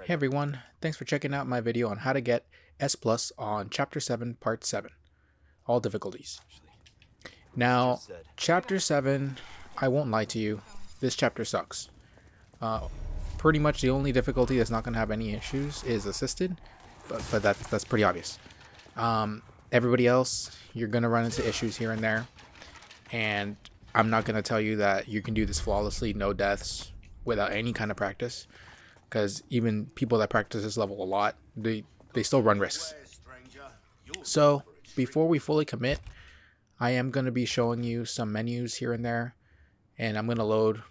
Hey everyone, thanks for checking out my video on how to get S plus on Chapter 7 Part 7, all difficulties. Now, Chapter 7, I won't lie to you, this chapter sucks. Uh, Pretty much the only difficulty that's not going to have any issues is assisted, but that's pretty obvious. Everybody else, you're going to run into issues here and there, and I'm not going to tell you that you can do this flawlessly, no deaths, without any kind of practice. Because even people that practice this level a lot, they still run risks. So before we fully commit, I am going to be showing you some menus here and there, and I'm going to load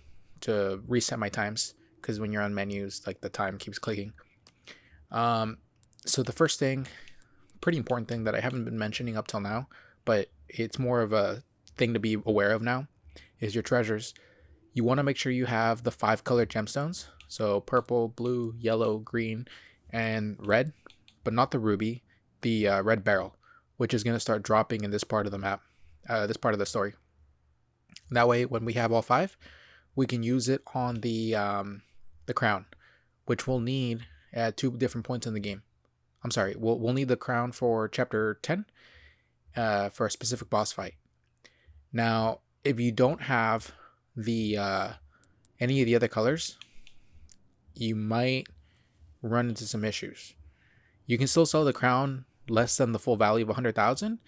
to reset my times, because when you're on menus, like, the time keeps clicking. So the first thing, pretty important thing that I haven't been mentioning up till now, but it's more of a thing to be aware of now, is your treasures. You want to make sure you have the 5 colored gemstones. So purple, blue, yellow, green, and red, but not the ruby, the red beryl, which is going to start dropping in this part of the map, this part of the story. That way, when we have all 5, we can use it on the crown, which we'll need at 2 different points in the game. I'm sorry, we'll need the crown for chapter 10 for a specific boss fight. Now, if you don't have the any of the other colors, you might run into some issues. You can still sell the crown less than the full value of 100,000,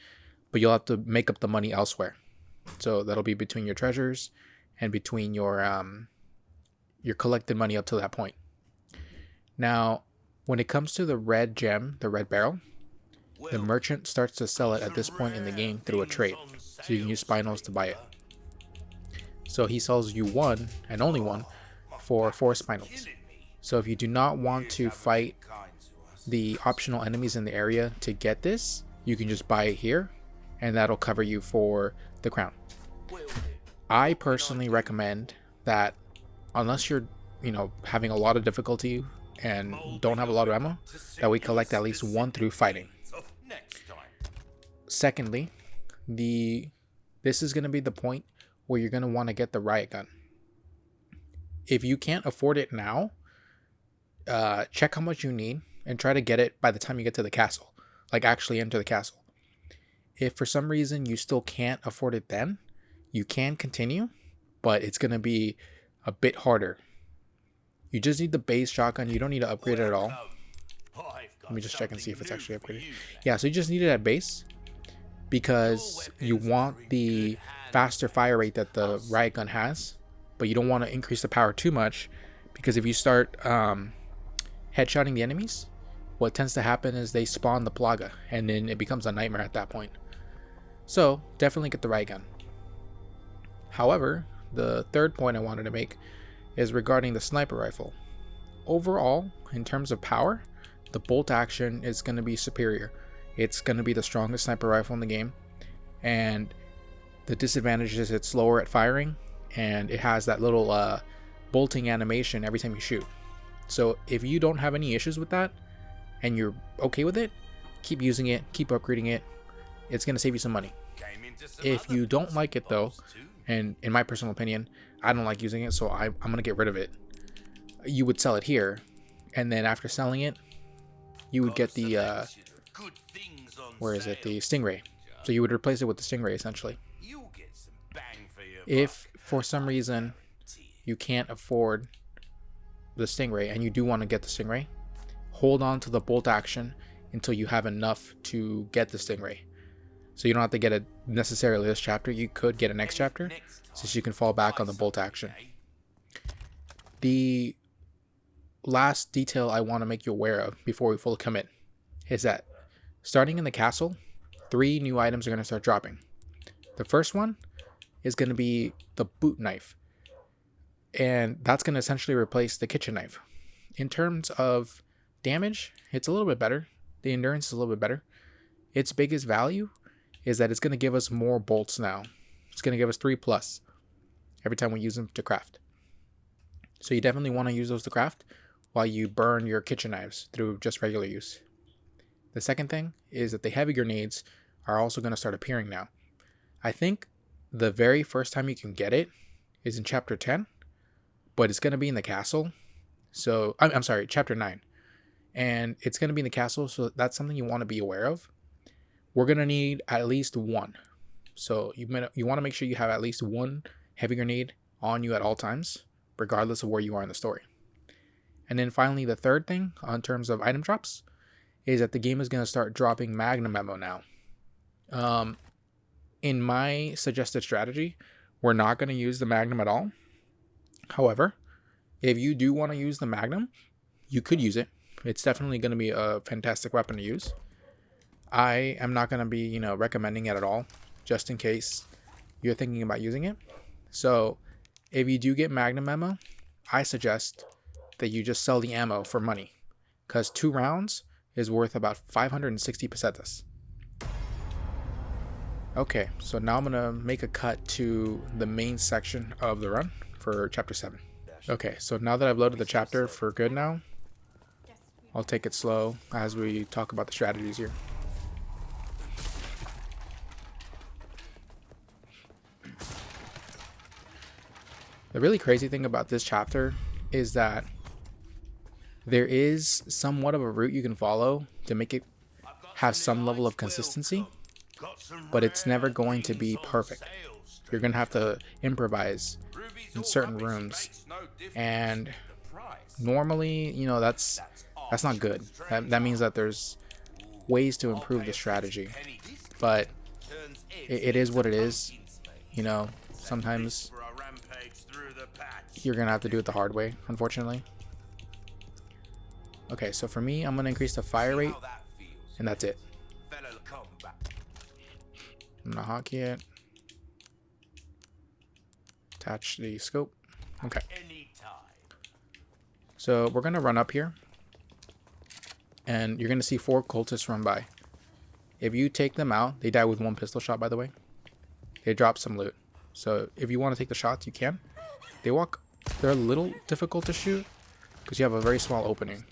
but you'll have to make up the money elsewhere. So that'll be between your treasures and between your collected money up to that point. Now, when it comes to the red gem, the red beryl, the merchant starts to sell it at this point in the game through a trade. So you can use spinels to buy it. So he sells you one, and only one, for 4 spinels. So if you do not want to fight the optional enemies in the area to get this, you can just buy it here, and that'll cover you for the crown. I personally recommend that, unless you're, having a lot of difficulty and don't have a lot of ammo, that we collect at least 1 through fighting. Secondly, this is going to be the point where you're going to want to get the riot gun. If you can't afford it now, check how much you need and try to get it by the time you get to the castle, like actually enter the castle. If for some reason you still can't afford it then, you can continue, but it's going to be a bit harder. You just need the base shotgun. You don't need to upgrade it at all. Let me just check and see if it's actually upgraded. Yeah, so you just need it at base, because you want the faster fire rate that the riot gun has, but you don't want to increase the power too much, because if you start headshotting the enemies, what tends to happen is they spawn the plaga, and then it becomes a nightmare at that point. So definitely get the riot gun. However, the third point I wanted to make is regarding the sniper rifle. Overall, in terms of power, the bolt action is going to be superior. It's going to be the strongest sniper rifle in the game, and the disadvantage is it's slower at firing, and it has that little bolting animation every time you shoot. So if you don't have any issues with that and you're okay with it, keep using it, keep upgrading it. It's going to save you some money. If you don't like it though, and in my personal opinion, I don't like using it, so I'm going to get rid of it, you would sell it here, and then after selling it, you would get the the Stingray. So you would replace it with the Stingray essentially. If for some reason you can't afford the Stingray and you do want to get the Stingray, hold on to the bolt action until you have enough to get the Stingray. So you don't have to get it necessarily this chapter. You could get it next chapter, since you can fall back on the bolt action. The last detail I want to make you aware of before we fully commit is that starting in the castle, 3 new items are going to start dropping. The first one is going to be the boot knife, and that's going to essentially replace the kitchen knife. In terms of damage, it's a little bit better. The endurance is a little bit better. Its biggest value is that it's going to give us more bolts now. It's going to give us 3 plus every time we use them to craft. So you definitely want to use those to craft while you burn your kitchen knives through just regular use. The second thing is that the heavy grenades are also going to start appearing now. I think the very first time you can get it is in chapter 10, but it's going to be in the castle. So I'm sorry, chapter 9. and it's going to be in the castle, so that's something you want to be aware of. We're going to need at least one. So you want to make sure you have at least one heavy grenade on you at all times, regardless of where you are in the story. And then finally, the third thing in terms of item drops is that the game is going to start dropping Magnum ammo now. In my suggested strategy, we're not going to use the Magnum at all. However, if you do want to use the Magnum, you could use it. It's definitely going to be a fantastic weapon to use. I am not going to be, recommending it at all, just in case you're thinking about using it. So if you do get Magnum ammo, I suggest that you just sell the ammo for money, because 2 rounds is worth about 560 pesetas. Okay, so now I'm going to make a cut to the main section of the run for chapter 7. Okay, so now that I've loaded the chapter for good now, I'll take it slow as we talk about the strategies here. The really crazy thing about this chapter is that there is somewhat of a route you can follow to make it have some level of consistency, but it's never going to be perfect. You're going to have to improvise in certain rooms, and normally, that's not good. That means that there's ways to improve the strategy, but it is what it is. Sometimes you're gonna have to do it the hard way, unfortunately. Okay, so for me, I'm gonna increase the fire rate, and that's it. I'm gonna hotkey it, attach the scope. Okay, so we're gonna run up here, and you're gonna see 4 cultists run by. If you take them out, they die with 1 pistol shot, by the way. They drop some loot, so if you want to take the shots, you can. They're a little difficult to shoot because you have a very small opening.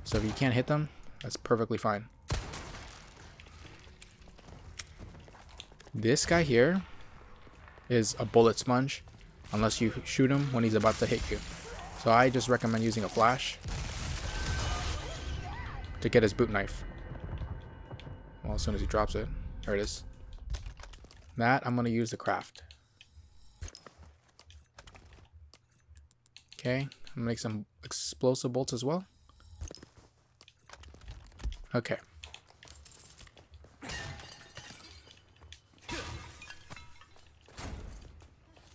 So if you can't hit them, that's perfectly fine. This guy here is a bullet sponge unless you shoot him when he's about to hit you. So I just recommend using a flash to get his boot knife. Well, as soon as he drops it, there it is. That I'm going to use the craft. Okay, I'm gonna make some explosive bolts as well. Okay.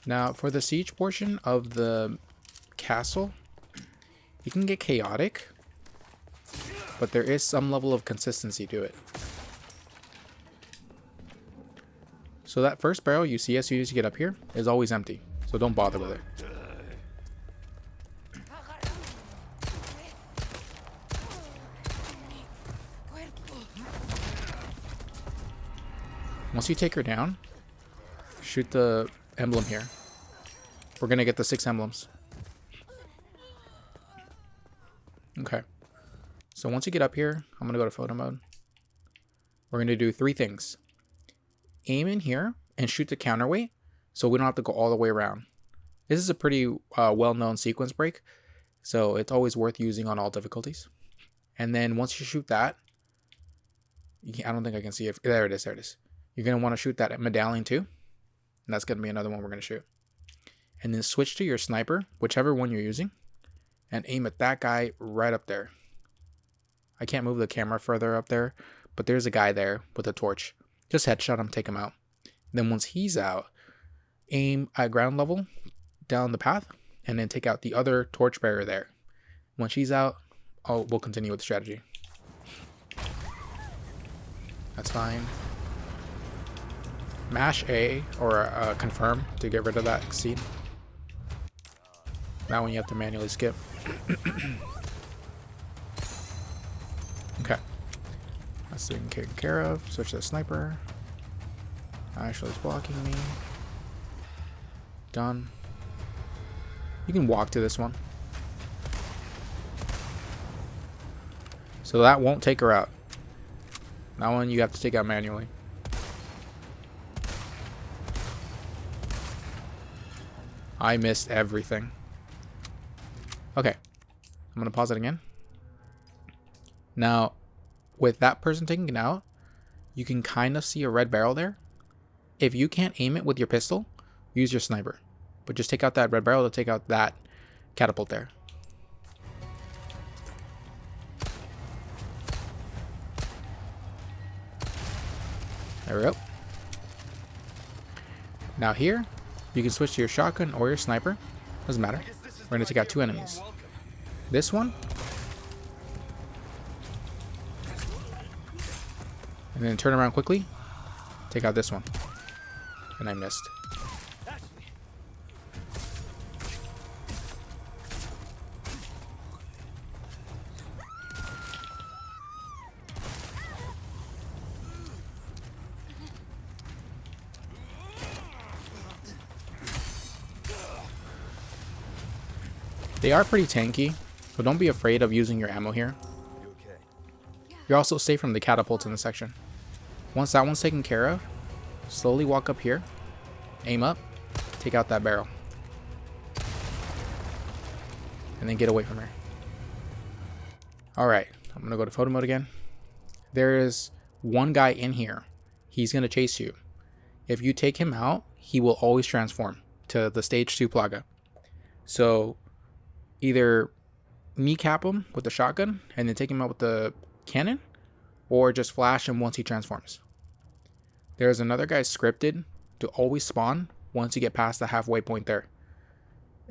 Now, for the siege portion of the castle, it can get chaotic, but there is some level of consistency to it. So that first barrel you see as soon as you get up here is always empty, so don't bother with it. Once you take her down, shoot the emblem here. We're going to get the 6 emblems. Okay. So once you get up here, I'm going to go to photo mode. We're going to do 3 things. Aim in here and shoot the counterweight so we don't have to go all the way around. This is a pretty well-known sequence break, so it's always worth using on all difficulties. And then once you shoot that, I don't think I can see it. There it is. There it is. You're going to want to shoot that medallion too. And that's going to be another one we're going to shoot. And then switch to your sniper, whichever one you're using, and aim at that guy right up there. I can't move the camera further up there, but there's a guy there with a torch. Just headshot him, take him out. Then once he's out, aim at ground level down the path, and then take out the other torchbearer there. Once she's out, we'll continue with the strategy. That's fine. Mash A or confirm to get rid of that seed. That one you have to manually skip. Okay. That's being taken care of. Switch to the sniper. Actually, it's blocking me. Done. You can walk to this one. So that won't take her out. That one you have to take out manually. I missed everything. Okay. I'm going to pause it again. Now, with that person taken out, you can kind of see a red barrel there. If you can't aim it with your pistol, use your sniper. But just take out that red barrel to take out that catapult there. There we go. Now here, you can switch to your shotgun or your sniper. Doesn't matter. We're going to take out 2 enemies. This one. And then turn around quickly. Take out this one. And I missed. They are pretty tanky, so don't be afraid of using your ammo here. You're also safe from the catapults in the section. Once that one's taken care of, slowly walk up here, aim up, take out that barrel, and then get away from her. Alright, I'm going to go to photo mode again. There is one guy in here. He's going to chase you. If you take him out, he will always transform to the stage 2 Plaga. So either kneecap him with the shotgun and then take him out with the cannon, or just flash him once he transforms. There's another guy scripted to always spawn once you get past the halfway point there.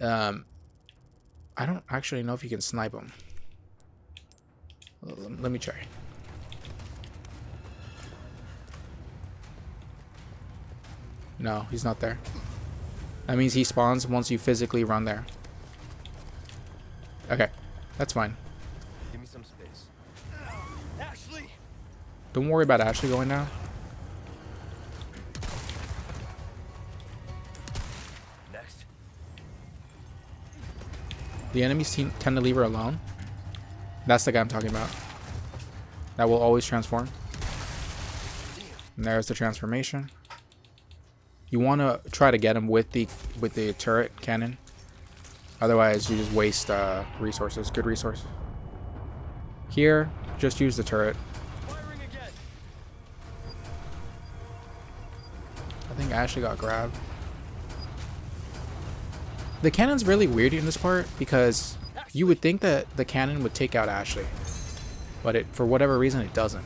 I don't actually know if you can snipe him. Let me try. No, he's not there. That means he spawns once you physically run there. Okay, that's fine. Give me some space. Ashley. Don't worry about Ashley going down. Next. The enemies tend to leave her alone. That's the guy I'm talking about. That will always transform. And there's the transformation. You want to try to get him with the turret cannon. Otherwise, you just waste resources. Good resource. Here, just use the turret. Firing again. I think Ashley got grabbed. The cannon's really weird in this part because you would think that the cannon would take out Ashley, but for whatever reason it doesn't.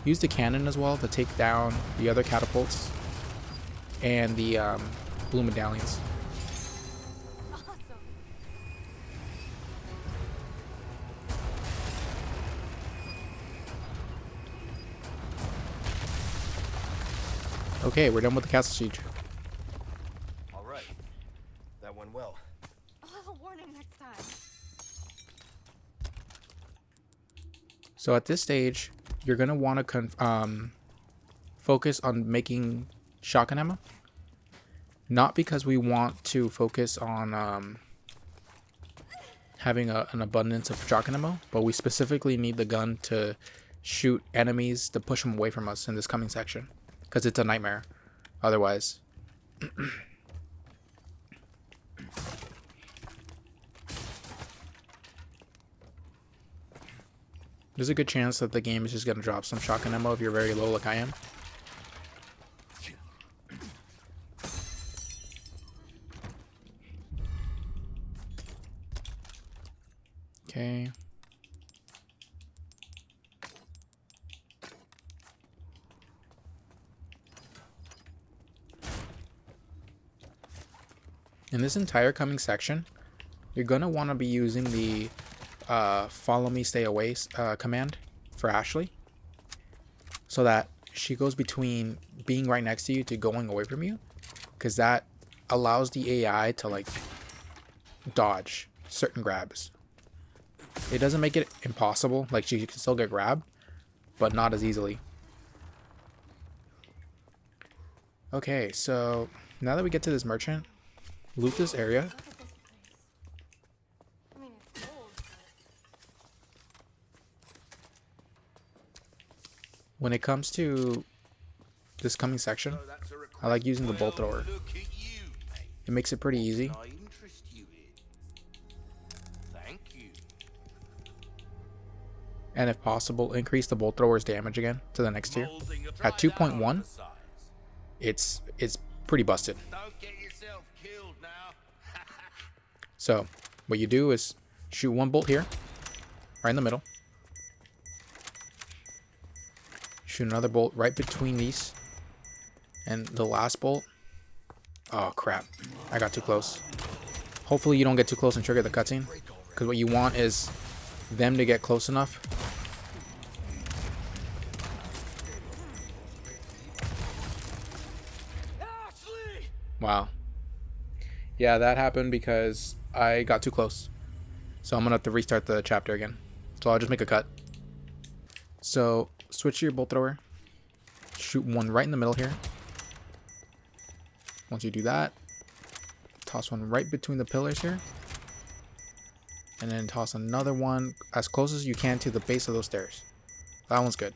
Use the cannon as well to take down the other catapults and the blue medallions. Okay, we're done with the castle siege. All right. That went well. Oh, warning next time. So at this stage, you're gonna want to focus on making shotgun ammo. Not because we want to focus on having an abundance of shotgun ammo, but we specifically need the gun to shoot enemies to push them away from us in this coming section, because it's a nightmare otherwise. There's a good chance that the game is just going to drop some shotgun ammo if you're very low like I am. Okay. In this entire coming section, you're going to want to be using the follow me stay away command for Ashley, so that she goes between being right next to you to going away from you, because that allows the AI to like dodge certain grabs. It doesn't make it impossible, like she can still get grabbed, but not as easily. Okay, so now that we get to this merchant, loot this area. Look at this place. I mean, it's old, but When it comes to this coming section, I like using the bolt thrower. It makes it pretty easy. and if possible, increase the bolt thrower's damage again to the next tier. At 2.1, it's pretty busted. Don't get yourself killed now. So what you do is shoot one bolt here, right in the middle. Shoot another bolt right between these. And the last bolt. Oh crap, I got too close. Hopefully you don't get too close and trigger the cutscene, because what you want is them to get close enough. Wow. Yeah, that happened because I got too close. So I'm gonna have to restart the chapter again. So I'll just make a cut. So switch to your bolt thrower. Shoot one right in the middle here. Once you do that, toss one right between the pillars here. And then toss another one as close as you can to the base of those stairs. That one's good.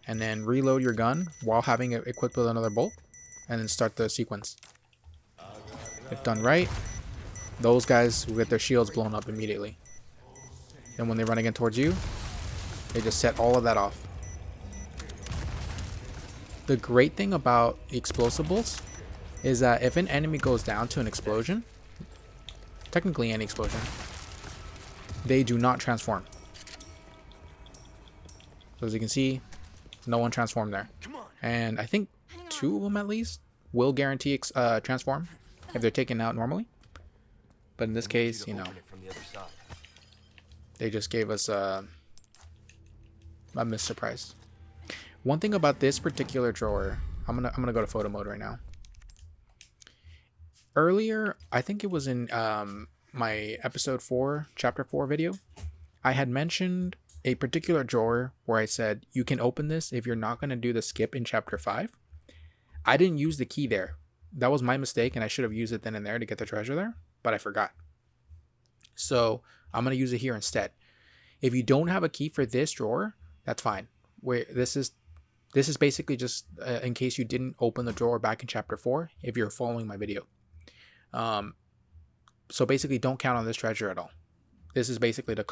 And then reload your gun while having it equipped with another bolt. And then start the sequence. If done right, those guys will get their shields blown up immediately. And when they run again towards you, they just set all of that off. The great thing about explosibles is that if an enemy goes down to an explosion, technically any explosion, they do not transform. So as you can see, no one transformed there. And I think 2 of them at least will guarantee transform if they're taken out normally. But in this case, you know, they just gave us a missed surprise. One thing about this particular drawer, I'm gonna go to photo mode right now. Earlier, I think it was in my episode 4, chapter 4 video, I had mentioned a particular drawer where I said you can open this if you're not going to do the skip in chapter 5. I didn't use the key there. That was my mistake, and I should have used it then and there to get the treasure there, but I forgot. So I'm going to use it here instead. If you don't have a key for this drawer, that's fine. This is basically just in case you didn't open the drawer back in chapter 4, if you're following my video. So basically don't count on this treasure at all. This is basically to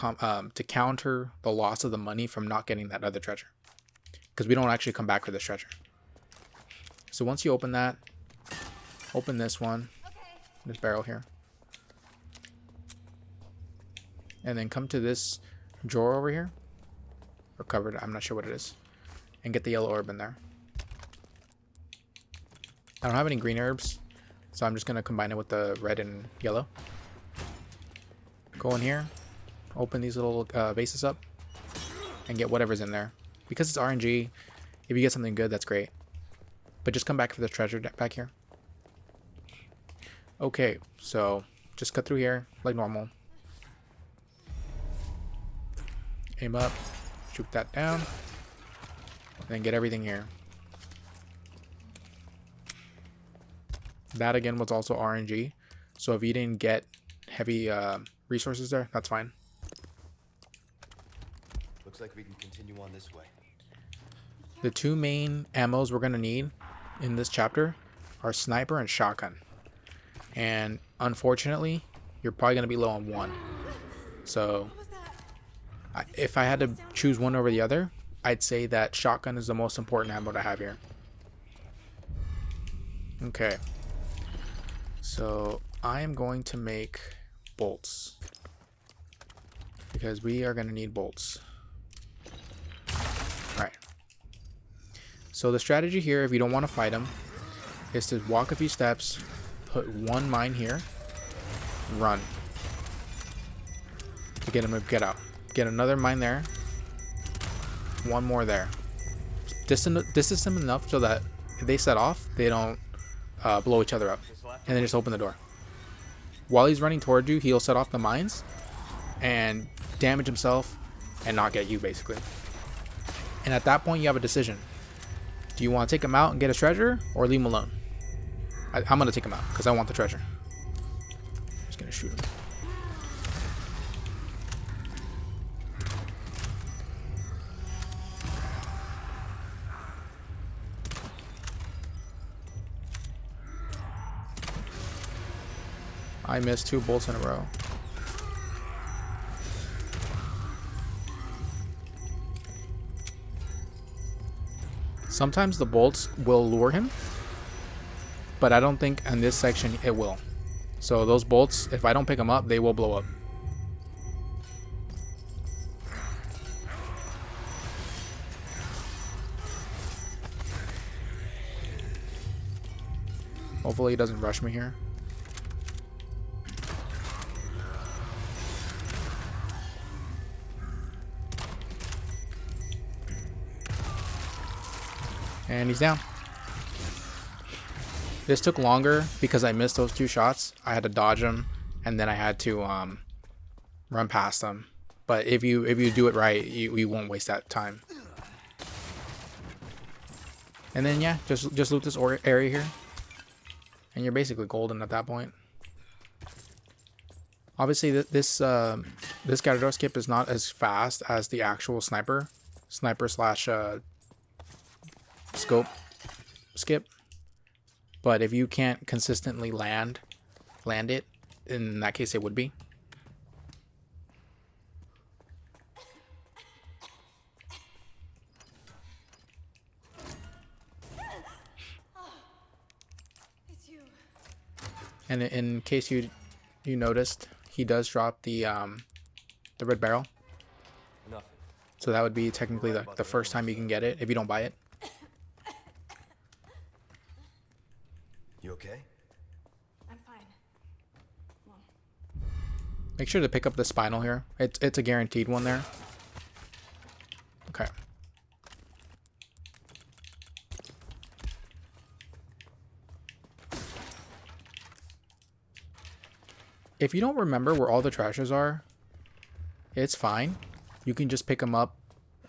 counter the loss of the money from not getting that other treasure, because we don't actually come back for this treasure. So once you open that, open this one, this barrel here, and then come to this drawer over here, or cupboard, I'm not sure what it is, and get the yellow herb in there. I don't have any green herbs, so I'm just going to combine it with the red and yellow. Go in here, open these little bases up, and get whatever's in there. Because it's RNG, if you get something good, that's great. But just come back for the treasure back here. Okay, so just cut through here like normal. Aim up, shoot that down, and then get everything here. That again was also RNG, so if you didn't get heavy resources there, that's fine. Looks like we can continue on this way. The 2 main ammos we're going to need in this chapter are sniper and shotgun. And unfortunately, you're probably going to be low on 1. So if I had to choose one over the other, I'd say that shotgun is the most important ammo to have here. Okay. So I am going to make bolts, because we are going to need bolts. Alright. So the strategy here, if you don't want to fight them, is to walk a few steps, put 1 mine here, run. To get them to get out. Get another mine there. 1 more there. Distance them enough so that if they set off, they don't blow each other up. And then just open the door. While he's running toward you, he'll set off the mines and damage himself and not get you, basically. And at that point, you have a decision. Do you want to take him out and get his treasure, or leave him alone? I'm going to take him out because I want the treasure. Just going to shoot him. I missed 2 bolts in a row. Sometimes the bolts will lure him, but I don't think in this section it will. So those bolts, if I don't pick them up, they will blow up. Hopefully he doesn't rush me here. And he's down. This took longer because I missed those 2 shots. I had to dodge them, and then I had to run past them. But if you do it right, you won't waste that time. And then yeah, just loot this area here, and you're basically golden at that point. Obviously, this Gatador skip is not as fast as the actual sniper slash scope skip, but if you can't consistently land it, in that case it would be. It's you. And in case you noticed, he does drop the red barrel, Nothing. so that would be technically the first time you can get it if you don't buy it. You okay? I'm fine. Come on. Make sure to pick up the spinal here. It's a guaranteed one there. Okay. If you don't remember where all the treasures are, it's fine. You can just pick them up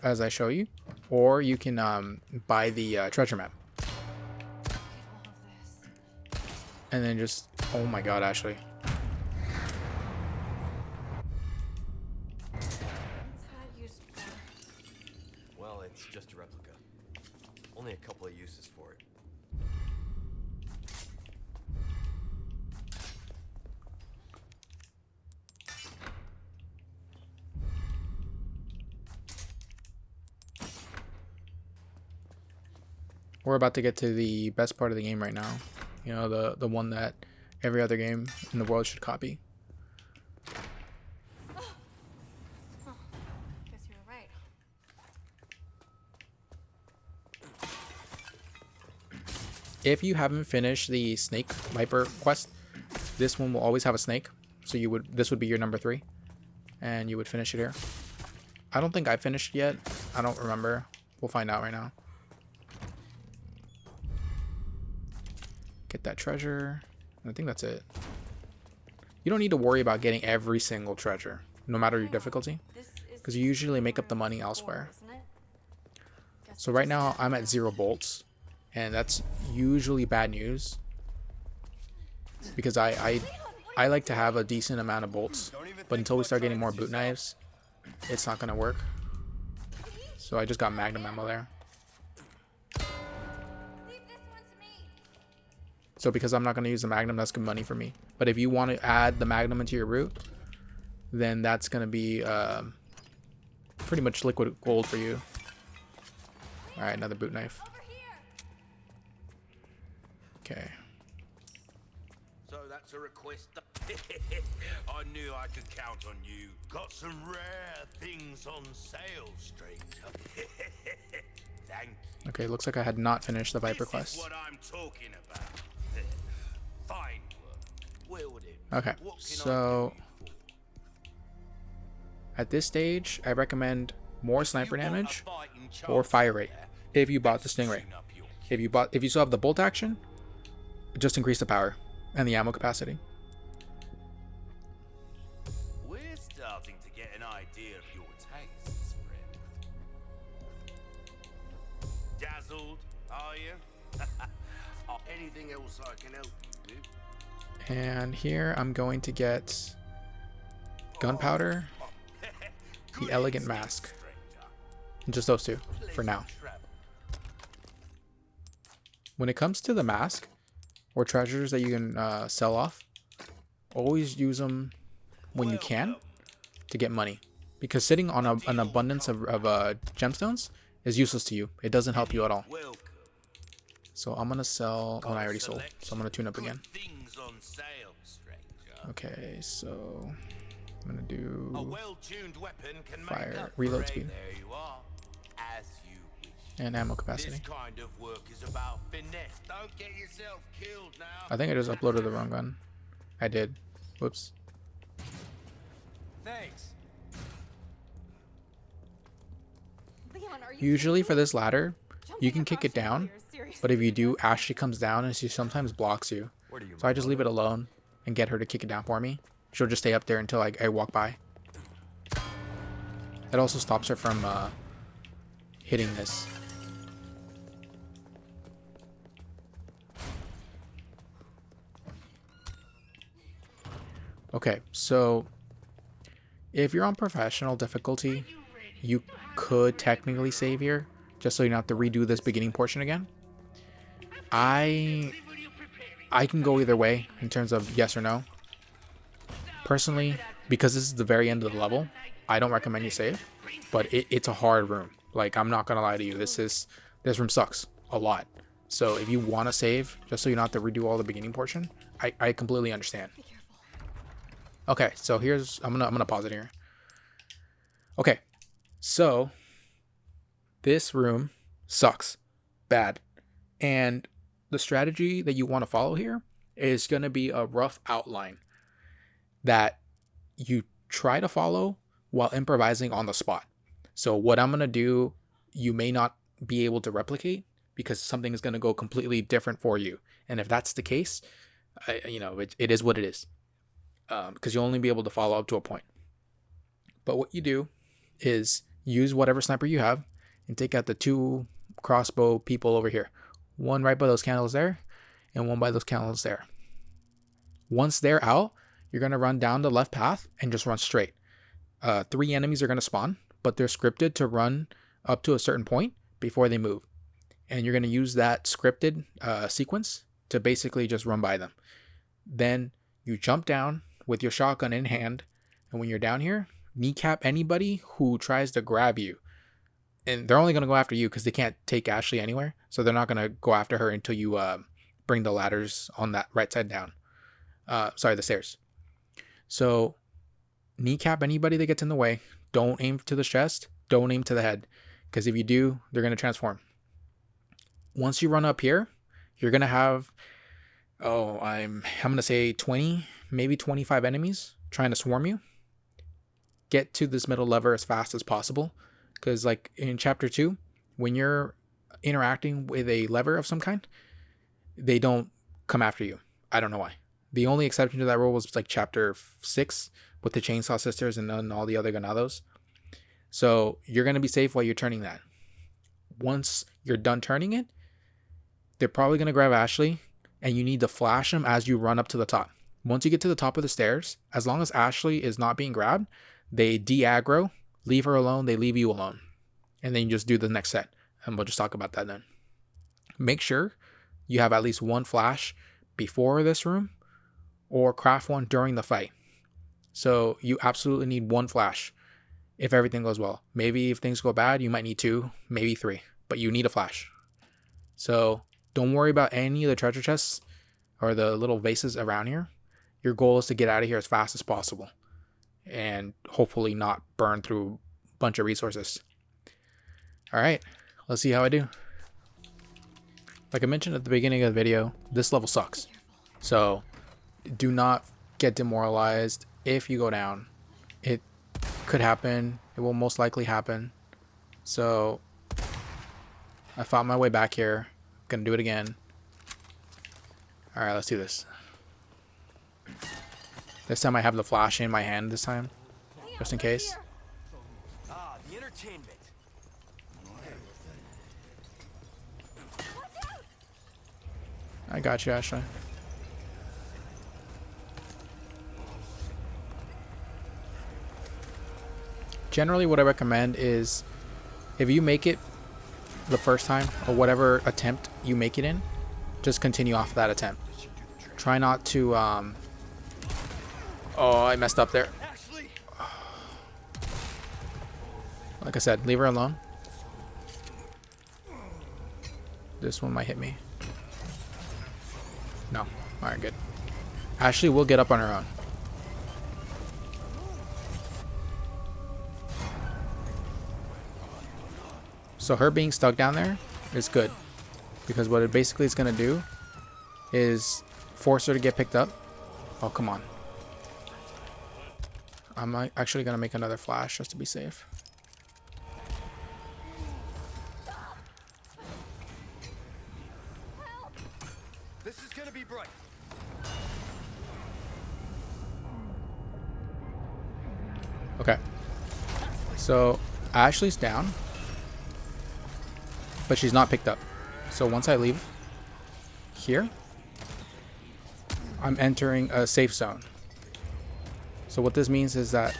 as I show you, or you can buy the treasure map. Look at all of this. And then just, oh my god, Ashley. What's that used for? Well, it's just a replica. Only a couple of uses for it. We're about to get to the best part of the game right now. You know, the one that every other game in the world should copy. Huh. Guess you were right. If you haven't finished the snake viper quest, this one will always have a snake. So this would be your number 3, and you would finish it here. I don't think I finished yet. I don't remember. We'll find out right now. Get that treasure. I think that's it. You don't need to worry about getting every single treasure, no matter your difficulty, because you usually make up the money elsewhere. So right now I'm at 0 bolts, and that's usually bad news, because I like to have a decent amount of bolts, but until we start getting more boot knives, it's not gonna work. So I just got magnum ammo there. So because I'm not going to use the magnum, that's good money for me. But if you want to add the magnum into your route, then that's going to be pretty much liquid gold for you. Alright, another boot knife. Okay. So that's a request. I knew I could count on you. Got some rare things on sale, stranger. Thank you. Okay, looks like I had not finished the Viper This quest. is what I'm talking about. Fine work. Well then, Okay, what can so I do at this stage, I recommend more sniper you want? damage A fighting or chance fire out rate there? if you bought the Stingray. Tune up your If you still have the bolt action, just increase the power and the ammo capacity. We're starting to get an idea of your tastes, friend. Dazzled, are you? Anything else I can help you with? And here I'm going to get gunpowder, the elegant mask, and just those 2 for now. When it comes to the mask or treasures that you can sell off, always use them when you can to get money, because sitting on an abundance of gemstones is useless to you. It doesn't help you at all. Welcome. So I'm gonna sell. Oh, I already sold. Select So I'm gonna tune up again. good things on sale, stranger. Okay, so I'm gonna A do well-tuned weapon can fire, make up reload for speed. There you are. As you wish. and ammo This capacity. kind of work is about finesse. Don't get yourself killed now. I think I just uploaded the wrong gun. I did. Whoops. Thanks. Leon, are you Usually kidding for me? this ladder, Jumping you can kick it across down, chandeliers, seriously. but if you do, Ashley comes down and she sometimes blocks you. Where do you? So I just leave it alone and get her to kick it down for me. She'll just stay up there until I walk by. It also stops her from hitting this. Okay, so if you're on professional difficulty, you could technically save here, just so you don't have to redo this beginning portion again. I can go either way in terms of yes or no. Personally, because this is the very end of the level, I don't recommend you save, but it's a hard room. Like, I'm not gonna lie to you, this room sucks a lot. So if you want to save, just so you don't have to redo all the beginning portion, I completely understand. Be careful. Okay, so here's I'm gonna pause it here. Okay, so this room sucks bad, and the strategy that you want to follow here is gonna be a rough outline that you try to follow while improvising on the spot. So what I'm gonna do, you may not be able to replicate because something is gonna go completely different for you, and if that's the case, it is what it is. Because you'll only be able to follow up to a point. But what you do is use whatever sniper you have and take out the two crossbow people over here. One right by those candles there, and one by those candles there. Once they're out, you're going to run down the left path and just run straight. 3 enemies are going to spawn, but they're scripted to run up to a certain point before they move. And you're going to use that scripted sequence to basically just run by them. Then you jump down with your shotgun in hand, and when you're down here, kneecap anybody who tries to grab you. And they're only going to go after you because they can't take Ashley anywhere, so they're not going to go after her until you bring the ladders on that right side down. The stairs. So kneecap anybody that gets in the way. Don't aim to the chest, don't aim to the head, because if you do, they're going to transform. Once you run up here, you're going to have I'm going to say 20, maybe 25 enemies trying to swarm you. Get to this middle lever as fast as possible, because like in chapter 2, when you're interacting with a lever of some kind, they don't come after you. I don't know why. The only exception to that rule was like chapter 6 with the Chainsaw Sisters and then all the other Ganados. So you're going to be safe while you're turning that. Once you're done turning it, they're probably going to grab Ashley, and you need to flash them as you run up to the top. Once you get to the top of the stairs, as long as Ashley is not being grabbed, they de-aggro, leave her alone, they leave you alone. And then you just do the next set. And we'll just talk about that then. Make sure you have at least one flash before this room, or craft one during the fight. So you absolutely need one flash if everything goes well. Maybe if things go bad, you might need 2, maybe 3, but you need a flash. So don't worry about any of the treasure chests or the little vases around here. Your goal is to get out of here as fast as possible and hopefully not burn through a bunch of resources. All right, let's see how I do. Like I mentioned at the beginning of the video, this level sucks. So do not get demoralized if you go down. It could happen. It will most likely happen. So I fought my way back here. Gonna do it again. All right, let's do this. This time I have the flash in my hand this time, just in case. Ah, the entertainment. I got you, Ashley. Generally, what I recommend is if you make it the first time or whatever attempt you make it in, just continue off that attempt. Try not to oh, I messed up there. Like I said, leave her alone. This one might hit me. No. Alright, good. Ashley will get up on her own. So her being stuck down there is good. Because what it basically is going to do is force her to get picked up. Oh, come on. I'm actually going to make another flash just to be safe. This is gonna be bright. Okay. So Ashley's down. But she's not picked up. So once I leave here, I'm entering a safe zone. So what this means is that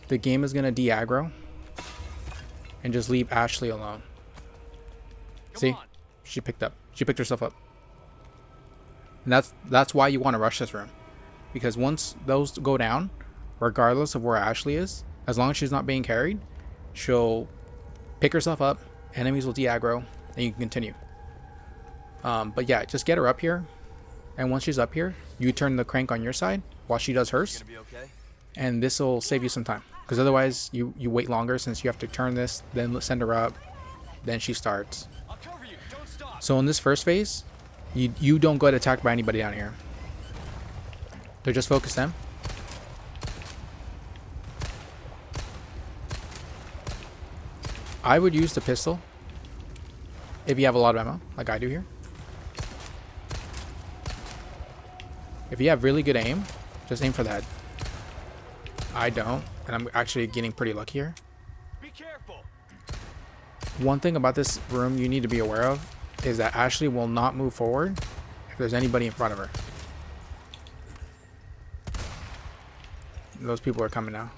the game is going to de-aggro and just leave Ashley alone. See? She picked up. She picked herself up. And that's why you want to rush this room. Because once those go down, regardless of where Ashley is, as long as she's not being carried, she'll pick herself up, enemies will de-aggro, and you can continue. But yeah, just get her up here. And once she's up here, you turn the crank on your side while she does hers. Gonna be okay? And this will save you some time. Because otherwise, you wait longer since you have to turn this, then send her up, then she starts. I'll cover you. Don't stop. So in this first phase, you don't get attacked by anybody down here. They're just focus them. I would use the pistol if you have a lot of ammo, like I do here. If you have really good aim, just aim for the head. I don't, and I'm actually getting pretty lucky here. Be careful. One thing about this room you need to be aware of is that Ashley will not move forward if there's anybody in front of her. Those people are coming now.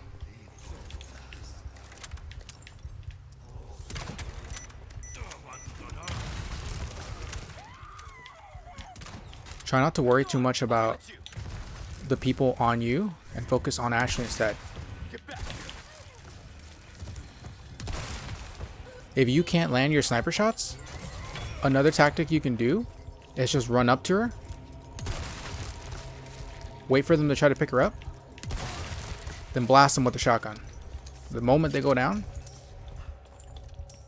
Try not to worry too much about the people on you and focus on Ashley instead. Get back. If you can't land your sniper shots, another tactic you can do is just run up to her, wait for them to try to pick her up, then blast them with the shotgun. The moment they go down,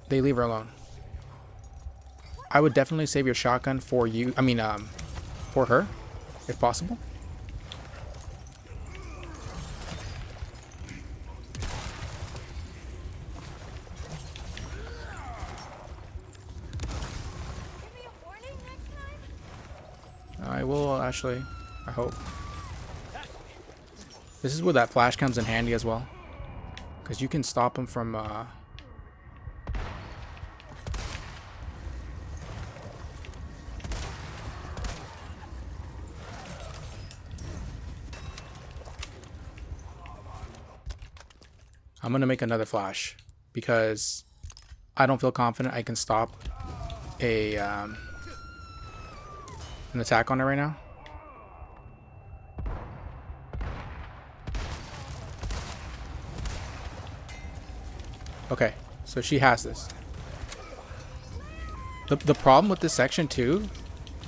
they leave her alone. I would definitely save your shotgun for you. For her, if possible. Give me a warning next time? I will actually, I hope. This is where that flash comes in handy as well. Because you can stop them from... I'm going to make another flash. Because I don't feel confident I can stop an attack on it right now. Okay, so she has this. The problem with this section too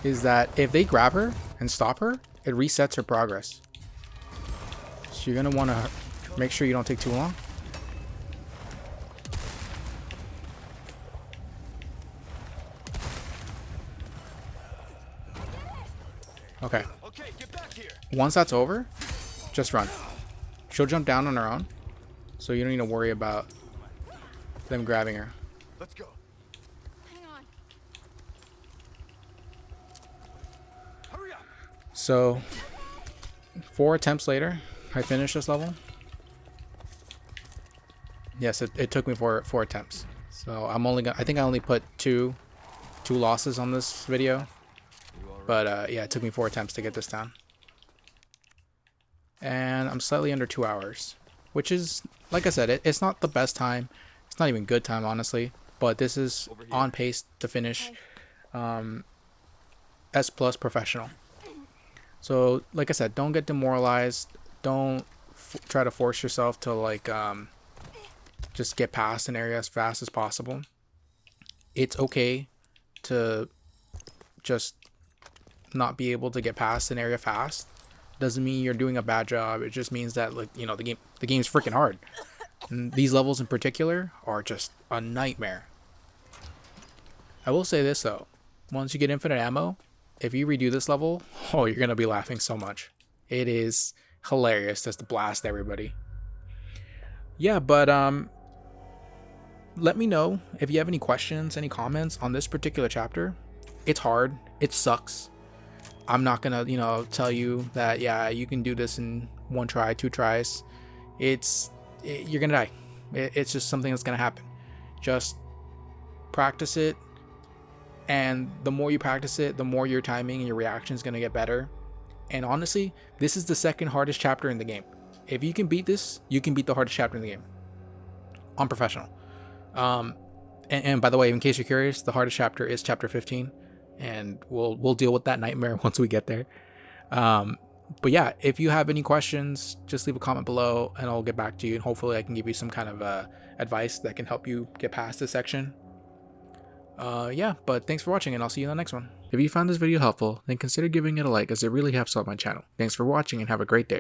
is that if they grab her and stop her, it resets her progress. So you're gonna want to make sure you don't take too long. Okay. Okay, get back here. Once that's over, just run. She'll jump down on her own, so you don't need to worry about them grabbing her. Let's go. Hang on. Hurry up. So 4 attempts later, I finished this level. Yes, it took me four attempts. So I think I only put two losses on this video. But yeah, it took me 4 attempts to get this down. And I'm slightly under 2 hours. Which is, like I said, it's not the best time. It's not even good time, honestly. But this is on pace to finish S+ professional. So, like I said, don't get demoralized. Don't try to force yourself to, like, just get past an area as fast as possible. It's okay to just not be able to get past an area fast doesn't mean you're doing a bad job. It just means that, like, the game's freaking hard. And these levels in particular are just a nightmare. I will say this though, once you get infinite ammo, if you redo this level, oh, you're gonna be laughing so much. It is hilarious just to blast everybody. Yeah, but let me know if you have any questions, any comments on this particular chapter. It's hard. It sucks. I'm not gonna, tell you that, yeah, you can do this in 1 try, 2 tries. You're gonna die. It's just something that's gonna happen. Just practice it, and the more you practice it, the more your timing and your reaction is gonna get better. And honestly, this is the second hardest chapter in the game. If you can beat this, you can beat the hardest chapter in the game on professional. And by the way, in case you're curious, the hardest chapter is chapter 15, and we'll deal with that nightmare once we get there. But yeah, if you have any questions, just leave a comment below and I'll get back to you, and hopefully I can give you some kind of advice that can help you get past this section. Yeah, but thanks for watching, and I'll see you in the next one. If you found this video helpful, then consider giving it a like, as it really helps out my channel. Thanks for watching and have a great day.